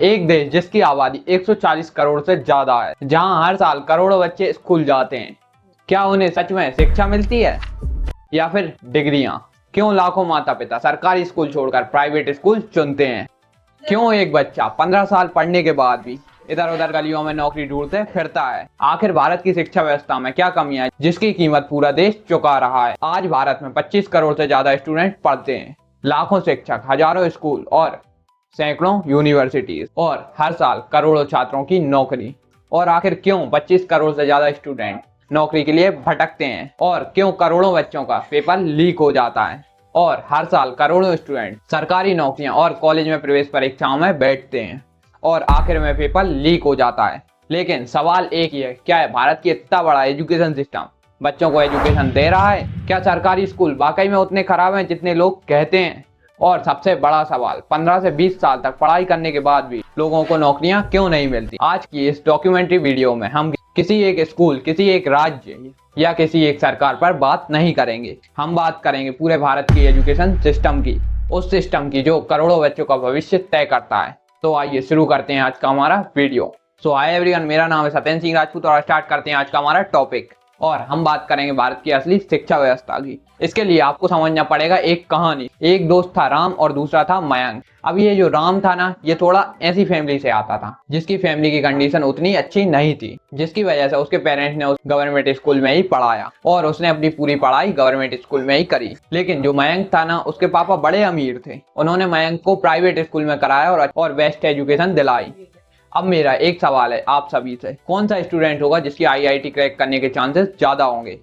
एक देश जिसकी आबादी 140 करोड़ से ज्यादा है, जहां हर साल करोड़ों बच्चे स्कूल जाते हैं, क्या उन्हें सच में शिक्षा मिलती है या फिर डिग्रियां? क्यों लाखों माता पिता सरकारी स्कूल छोड़कर प्राइवेट स्कूल चुनते हैं? क्यों एक बच्चा 15 साल पढ़ने के बाद भी इधर उधर गलियों में नौकरी ढूंढते फिरता है? आखिर भारत की शिक्षा व्यवस्था में क्या कमियां हैं जिसकी कीमत पूरा देश चुका रहा है? आज भारत में 25 करोड़ से ज्यादा स्टूडेंट पढ़ते हैं, लाखों शिक्षक, हजारों स्कूल और सैकड़ों यूनिवर्सिटीज, और हर साल करोड़ों छात्रों की नौकरी। और आखिर क्यों 25 करोड़ से ज्यादा स्टूडेंट नौकरी के लिए भटकते हैं? और क्यों करोड़ों बच्चों का पेपर लीक हो जाता है? और हर साल करोड़ों स्टूडेंट सरकारी नौकरियां और कॉलेज में प्रवेश परीक्षाओं में बैठते हैं और आखिर में पेपर लीक हो जाता है। लेकिन सवाल एक ही है, क्या है भारत की इतना बड़ा एजुकेशन सिस्टम बच्चों को एजुकेशन दे रहा है? क्या सरकारी स्कूल वाकई में उतने खराब हैं जितने लोग कहते हैं? और सबसे बड़ा सवाल, 15 से 20 साल तक पढ़ाई करने के बाद भी लोगों को नौकरियां क्यों नहीं मिलती? आज की इस डॉक्यूमेंट्री वीडियो में हम किसी एक स्कूल, किसी एक राज्य या किसी एक सरकार पर बात नहीं करेंगे। हम बात करेंगे पूरे भारत की एजुकेशन सिस्टम की, उस सिस्टम की जो करोड़ों बच्चों का भविष्य तय करता है। तो आइए शुरू करते हैं आज का हमारा वीडियो। सो हाय एवरीवन, मेरा नाम है सत्येंद्र सिंह राजपूत और स्टार्ट करते हैं आज का हमारा टॉपिक। और हम बात करेंगे भारत की असली शिक्षा व्यवस्था की। इसके लिए आपको समझना पड़ेगा एक कहानी। एक दोस्त था राम और दूसरा था मयंक। अब ये जो राम था ना, ये थोड़ा ऐसी फैमिली से आता था जिसकी फैमिली की कंडीशन उतनी अच्छी नहीं थी, जिसकी वजह से उसके पेरेंट्स ने उस गवर्नमेंट स्कूल में ही पढ़ाया और उसने अपनी पूरी पढ़ाई गवर्नमेंट स्कूल में ही करी। लेकिन जो मयंक था ना, उसके पापा बड़े अमीर थे। उन्होंने मयंक को प्राइवेट स्कूल में कराया और बेस्ट एजुकेशन दिलाई। अब मेरा एक सवाल है आप सभी से, कौन सा स्टूडेंट होगा जिसकी आईआईटी क्रैक करने के चांसेस ज्यादा होंगे?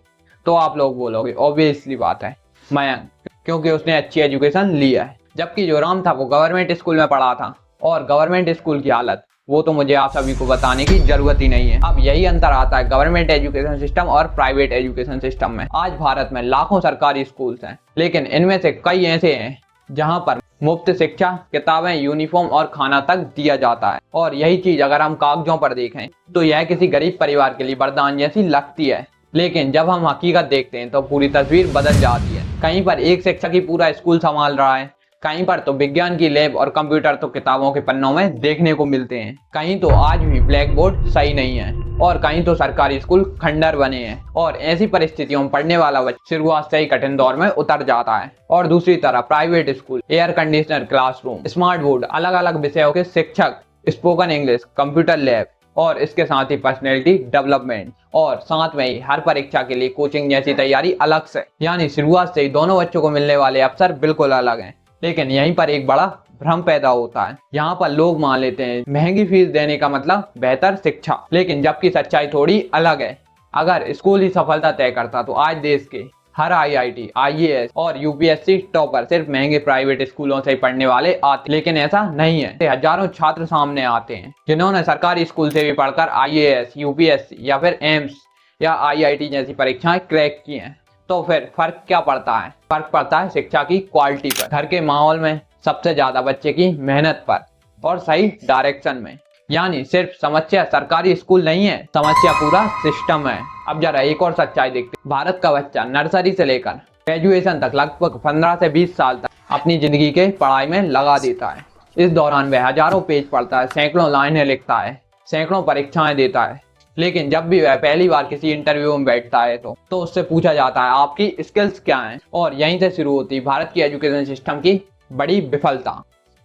तो आप लोग बोलोगे ऑब्वियसली बात है मयंक, क्योंकि उसने अच्छी एजुकेशन लिया है। जबकि जो राम था वो गवर्नमेंट स्कूल में पढ़ा था, और गवर्नमेंट स्कूल की हालत वो तो मुझे आप सभी को बताने की जरूरत ही नहीं है। अब यही अंतर आता है गवर्नमेंट एजुकेशन सिस्टम और प्राइवेट एजुकेशन सिस्टम में। आज भारत में लाखों सरकारी स्कूल्स हैं, लेकिन इनमें से कई ऐसे हैं जहां पर मुफ्त शिक्षा, किताबें, यूनिफॉर्म और खाना तक दिया जाता है। और यही चीज अगर हम कागजों पर देखें तो यह किसी गरीब परिवार के लिए वरदान जैसी लगती है, लेकिन जब हम हकीकत देखते हैं तो पूरी तस्वीर बदल जाती है। कहीं पर एक शिक्षक ही पूरा स्कूल संभाल रहा है, कहीं पर तो विज्ञान की लैब और कंप्यूटर तो किताबों के पन्नों में देखने को मिलते हैं, कहीं तो आज भी ब्लैक बोर्ड सही नहीं है, और कहीं तो सरकारी स्कूल खंडर बने हैं। और ऐसी परिस्थितियों में पढ़ने वाला बच्चा शुरुआत से ही कठिन दौर में उतर जाता है। और दूसरी तरफ private school, air conditioner classroom, smart board, अलग अलग विषयों के शिक्षक, स्पोकन इंग्लिश, कंप्यूटर लैब, और इसके साथ ही पर्सनैलिटी डेवलपमेंट, और साथ में ही हर परीक्षा के लिए कोचिंग जैसी तैयारी अलग से। यानी शुरुआत से ही दोनों बच्चों को मिलने वाले अवसर बिल्कुल अलग हैं। लेकिन यहीं पर एक बड़ा भ्रम पैदा होता है। यहाँ पर लोग मान लेते हैं महंगी फीस देने का मतलब बेहतर शिक्षा, लेकिन जबकि सच्चाई थोड़ी अलग है। अगर स्कूल ही सफलता तय करता तो आज देश के हर आईआईटी, आईएएस और यूपीएससी टॉपर सिर्फ महंगे प्राइवेट स्कूलों से ही पढ़ने वाले आते। लेकिन ऐसा नहीं है। हजारों छात्र सामने आते हैं जिन्होंने सरकारी स्कूल से भी पढ़कर आईएएस, यूपीएससी या फिर एम्स या आईआईटी जैसी परीक्षाएं क्रैक की हैं। तो फिर फर्क क्या पड़ता है? फर्क पड़ता है शिक्षा की क्वालिटी पर, घर के माहौल में, सबसे ज्यादा बच्चे की मेहनत पर, और सही डायरेक्शन में। यानी सिर्फ समस्या सरकारी स्कूल नहीं है, समस्या पूरा सिस्टम है। अब जरा एक और सच्चाई देखते हैं। भारत का बच्चा नर्सरी से लेकर ग्रेजुएशन तक लगभग 15 से 20 साल तक अपनी जिंदगी के पढ़ाई में लगा देता है। इस दौरान वह हजारों पेज पढ़ता है, सैकड़ों लाइनें लिखता है, सैकड़ों परीक्षाएं देता है। लेकिन जब भी वह पहली बार किसी इंटरव्यू में बैठता है तो उससे पूछा जाता है आपकी स्किल्स क्या हैं? और यहीं से शुरू होती है भारत की एजुकेशन सिस्टम की बड़ी विफलता,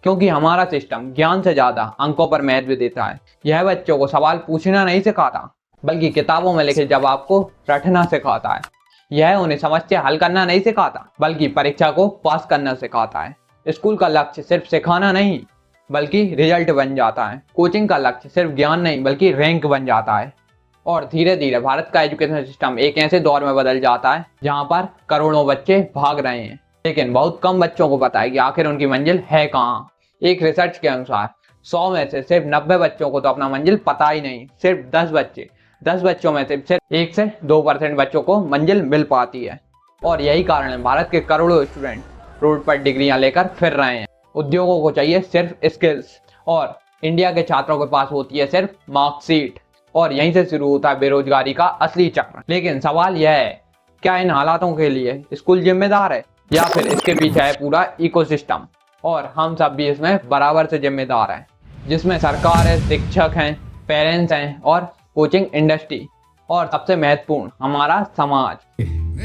क्योंकि हमारा सिस्टम ज्ञान से ज्यादा अंकों पर महत्व देता है। यह बच्चों को सवाल पूछना नहीं सिखाता, बल्कि किताबों में लिखे जवाब को रटना सिखाता है। यह उन्हें समस्या हल करना नहीं सिखाता, बल्कि परीक्षा को पास करना सिखाता है। स्कूल का लक्ष्य सिर्फ सिखाना नहीं, बल्कि रिजल्ट बन जाता है। कोचिंग का लक्ष्य सिर्फ ज्ञान नहीं, बल्कि रैंक बन जाता है। और धीरे धीरे भारत का एजुकेशन सिस्टम एक ऐसे दौर में बदल जाता है जहां पर करोड़ों बच्चे भाग रहे हैं, लेकिन बहुत कम बच्चों को पता है कि आखिर उनकी मंजिल है कहाँ। एक रिसर्च के अनुसार 100 में से सिर्फ 90 बच्चों को तो अपना मंजिल पता ही नहीं। सिर्फ 10 बच्चों में सिर्फ 1 से 2% बच्चों को मंजिल मिल पाती है। और यही कारण है भारत के करोड़ों स्टूडेंट रोड पर डिग्रियां लेकर फिर रहे हैं। उद्योगों को चाहिए सिर्फ स्किल्स, और इंडिया के छात्रों के पास होती है सिर्फ मार्कशीट। और यहीं से शुरू होता है बेरोजगारी का असली चक्र। लेकिन सवाल यह है, क्या इन हालातों के लिए स्कूल जिम्मेदार है, या फिर इसके पीछे है पूरा इकोसिस्टम, और हम सब भी इसमें बराबर से जिम्मेदार हैं? जिसमें सरकार है, शिक्षक हैं, पेरेंट्स हैं और कोचिंग इंडस्ट्री और सबसे महत्वपूर्ण हमारा समाज।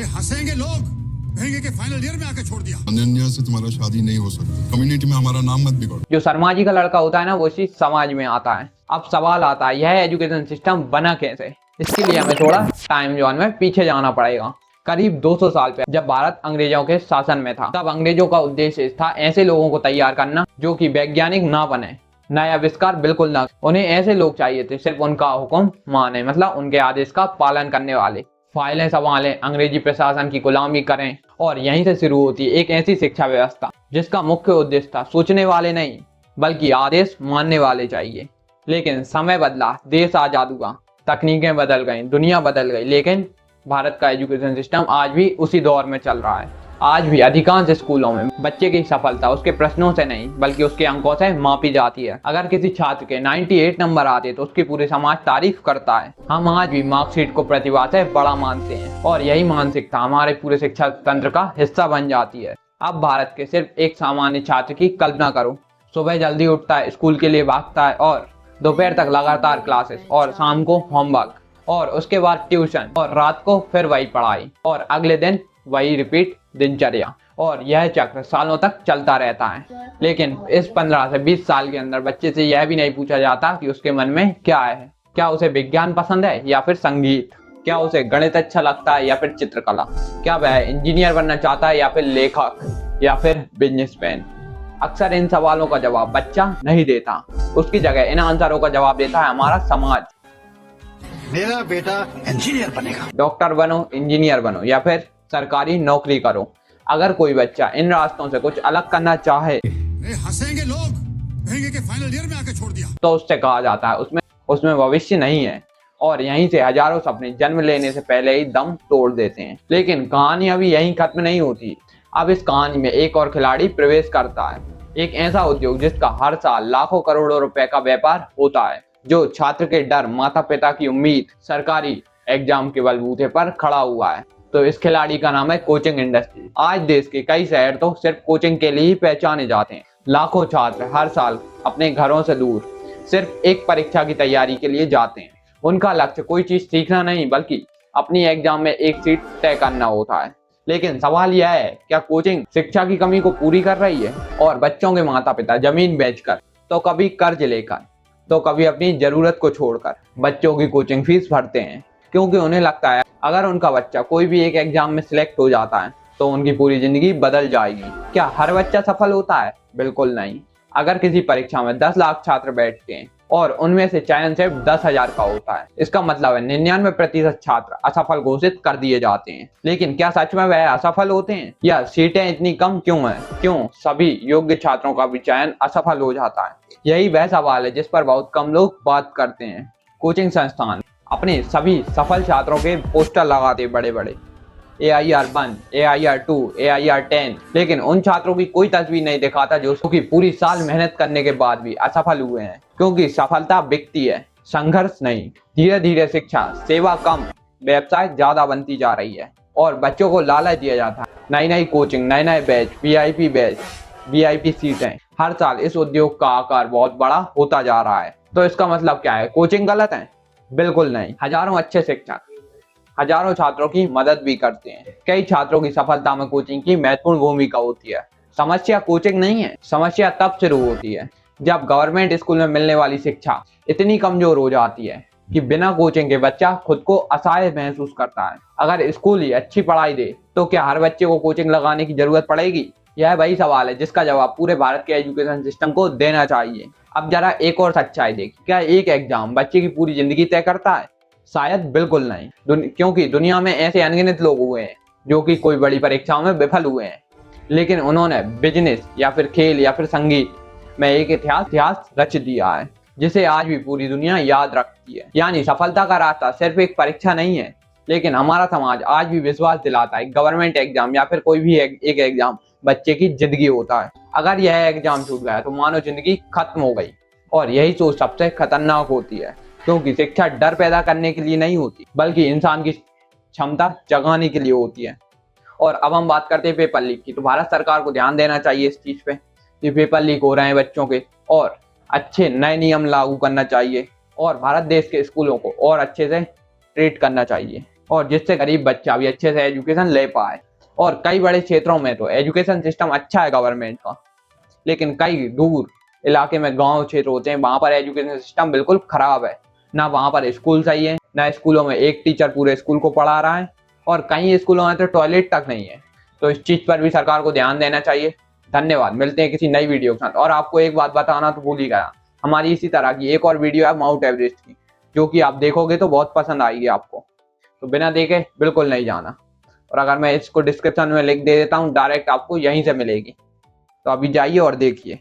हंसेंगे लोग, कहेंगे कि फाइनल ईयर में आके छोड़ दिया। अनन्या से तुम्हारा शादी नहीं हो सकती। कम्युनिटी में हमारा नाम मत बिगाड़ो। जो शर्मा जी का लड़का होता है ना, वो इसी समाज में आता है। अब सवाल आता है, यह एजुकेशन सिस्टम बना कैसे? इसके लिए हमें थोड़ा टाइम जोन में पीछे जाना पड़ेगा। करीब 200 साल पहले जब भारत अंग्रेजों के शासन में था, तब अंग्रेजों का उद्देश्य था ऐसे लोगों को तैयार करना जो कि वैज्ञानिक ना बने, नए आविष्कार बिल्कुल ना। उन्हें ऐसे लोग चाहिए थे सिर्फ उनका हुक्म माने, मतलब उनके आदेश का पालन करने वाले, फाइलें संभालें, अंग्रेजी प्रशासन की गुलामी करें। और यहीं से शुरू होती है एक ऐसी शिक्षा व्यवस्था जिसका मुख्य उद्देश्य था सोचने वाले नहीं बल्कि आदेश मानने वाले चाहिए। लेकिन समय बदला, देश आजाद हुआ, तकनीकें बदल गई, दुनिया बदल गई, लेकिन भारत का एजुकेशन सिस्टम आज भी उसी दौर में चल रहा है। आज भी अधिकांश स्कूलों में बच्चे की सफलता उसके प्रश्नों से नहीं बल्कि उसके अंकों से मापी जाती है। अगर किसी छात्र के 98 नंबर आते तो उसकी पूरे समाज तारीफ करता है। हम आज भी मार्कशीट को प्रतिभा से बड़ा मानते हैं और यही मानसिकता हमारे पूरे शिक्षा तंत्र का हिस्सा बन जाती है। अब भारत के सिर्फ एक सामान्य छात्र की कल्पना करो। सुबह जल्दी उठता है, स्कूल के लिए भागता है और दोपहर तक लगातार क्लासेस और शाम को होमवर्क और उसके बाद ट्यूशन और रात को फिर वही पढ़ाई और अगले दिन वही रिपीट दिनचर्या। और यह चक्र सालों तक चलता रहता है। लेकिन इस 15 से 20 साल के अंदर बच्चे से यह भी नहीं पूछा जाता कि उसके मन में क्या है। क्या उसे विज्ञान पसंद है या फिर संगीत? क्या उसे गणित अच्छा लगता है या फिर चित्रकला? क्या वह इंजीनियर बनना चाहता है या फिर लेखक या फिर बिजनेसमैन? अक्सर इन सवालों का जवाब बच्चा नहीं देता। उसकी जगह इन आंसरों का जवाब देता है हमारा समाज। मेरा बेटा इंजीनियर बनेगा। डॉक्टर बनो, इंजीनियर बनो या फिर सरकारी नौकरी करो। अगर कोई बच्चा इन रास्तों से कुछ अलग करना चाहे, हंसेंगे लोग, कहेंगे कि फाइनल ईयर में आके छोड़ दिया, तो उससे कहा जाता है उसमें भविष्य नहीं है। और यहीं से हजारों सपने जन्म लेने से पहले ही दम तोड़ देते हैं। लेकिन कहानी अभी यहीं खत्म नहीं होती। अब इस कहानी में एक और खिलाड़ी प्रवेश करता है, एक ऐसा उद्योग जिसका हर साल लाखों करोड़ों रुपए का व्यापार होता है, जो छात्र के डर, माता पिता की उम्मीद, सरकारी एग्जाम के बलबूते पर खड़ा हुआ है। तो इस खिलाड़ी का नाम है कोचिंग इंडस्ट्री। आज देश के कई शहर तो सिर्फ कोचिंग के लिए ही पहचाने जाते हैं। लाखों छात्र हर साल अपने घरों से दूर सिर्फ एक परीक्षा की तैयारी के लिए जाते हैं। उनका लक्ष्य कोई चीज सीखना नहीं बल्कि अपनी एग्जाम में एक सीट तय करना होता है। लेकिन सवाल यह है, क्या कोचिंग शिक्षा की कमी को पूरी कर रही है? और बच्चों के माता पिता जमीन बेचकर, तो कभी कर्ज लेकर, तो कभी अपनी जरूरत को छोड़कर बच्चों की कोचिंग फीस भरते हैं, क्योंकि उन्हें लगता है अगर उनका बच्चा कोई भी एक एग्जाम में सिलेक्ट हो जाता है तो उनकी पूरी जिंदगी बदल जाएगी। क्या हर बच्चा सफल होता है? बिल्कुल नहीं। अगर किसी परीक्षा में 10 लाख छात्र बैठते हैं और उनमें से चयन सिर्फ 10,000 का होता है, इसका मतलब है 99% छात्र असफल घोषित कर दिए जाते हैं। लेकिन क्या सच में वह असफल होते हैं या सीटें इतनी कम क्यों हैं? क्यों सभी योग्य छात्रों का भी चयन असफल हो जाता है? यही वह सवाल है जिस पर बहुत कम लोग बात करते हैं। कोचिंग संस्थान अपने सभी सफल छात्रों के पोस्टर लगाते बड़े बड़े, AIR 1, AIR 2, AIR 10, लेकिन उन छात्रों की कोई तस्वीर नहीं दिखाता जो कि पूरी साल मेहनत करने के बाद भी असफल हुए हैं। क्योंकि सफलता बिकती है, संघर्ष नहीं। धीरे धीरे शिक्षा सेवा कम, व्यवसाय ज्यादा बनती जा रही है और बच्चों को लालच दिया जाता है। नई नई कोचिंग, नए नए बैच, VIP सीटें। हर साल इस उद्योग का आकार बहुत बड़ा होता जा रहा है। तो इसका मतलब क्या है? कोचिंग गलत है? बिल्कुल नहीं। हजारों अच्छे शिक्षक हजारों छात्रों की मदद भी करते हैं। कई छात्रों की सफलता में कोचिंग की महत्वपूर्ण भूमिका होती है। समस्या कोचिंग नहीं है, समस्या तब शुरू होती है जब गवर्नमेंट स्कूल में मिलने वाली शिक्षा इतनी कमजोर हो जाती है कि बिना कोचिंग के बच्चा खुद को असहाय महसूस करता है। अगर स्कूल ही अच्छी पढ़ाई दे तो क्या हर बच्चे को कोचिंग लगाने की जरूरत पड़ेगी? यह वही सवाल है जिसका जवाब पूरे भारत के एजुकेशन सिस्टम को देना चाहिए। अब जरा एक और सच्चाई देखिए, क्या एक एग्जाम बच्चे की पूरी जिंदगी तय करता है? शायद बिल्कुल नहीं। क्योंकि दुनिया में ऐसे अनगिनत लोग हुए हैं जो कि कोई बड़ी परीक्षाओं में विफल हुए हैं, लेकिन उन्होंने बिजनेस या फिर खेल या फिर संगीत में एक इतिहास रच दिया है जिसे आज भी पूरी दुनिया याद रखती है। यानी सफलता का रास्ता सिर्फ एक परीक्षा नहीं है, लेकिन हमारा समाज आज भी विश्वास दिलाता है गवर्नमेंट एग्जाम या फिर कोई भी एक एग्जाम बच्चे की जिंदगी होता है। अगर यह एग्जाम छूट गया तो मानो जिंदगी खत्म हो गई। और यही सोच सबसे खतरनाक होती है, क्योंकि शिक्षा डर पैदा करने के लिए नहीं होती बल्कि इंसान की क्षमता जगाने के लिए होती है। और अब हम बात करते हैं पेपर लीक की। तो भारत सरकार को ध्यान देना चाहिए इस चीज पे कि पेपर लीक हो रहे हैं बच्चों के, और अच्छे नए नियम लागू करना चाहिए और भारत देश के स्कूलों को और अच्छे से ट्रीट करना चाहिए, और जिससे गरीब बच्चा भी अच्छे से एजुकेशन ले पाए। और कई बड़े क्षेत्रों में तो एजुकेशन सिस्टम अच्छा है गवर्नमेंट का, लेकिन कई दूर इलाके में गांव क्षेत्र होते हैं, वहां पर एजुकेशन सिस्टम बिल्कुल खराब है। ना वहां पर स्कूल सही है, ना स्कूलों में एक टीचर पूरे स्कूल को पढ़ा रहा है, और कई स्कूलों में तो टॉयलेट तक नहीं है। तो इस चीज पर भी सरकार को ध्यान देना चाहिए। धन्यवाद, मिलते हैं किसी नई वीडियो के साथ। और आपको एक बात बताना तो भूल ही गया, हमारी इसी तरह की एक और वीडियो है माउंट एवरेस्ट की, जो कि आप देखोगे तो बहुत पसंद आएगी आपको, तो बिना देखे बिल्कुल नहीं जाना। और अगर मैं इसको डिस्क्रिप्शन में लिंक दे देता हूँ, डायरेक्ट आपको यहीं से मिलेगी, तो अभी जाइए और देखिए।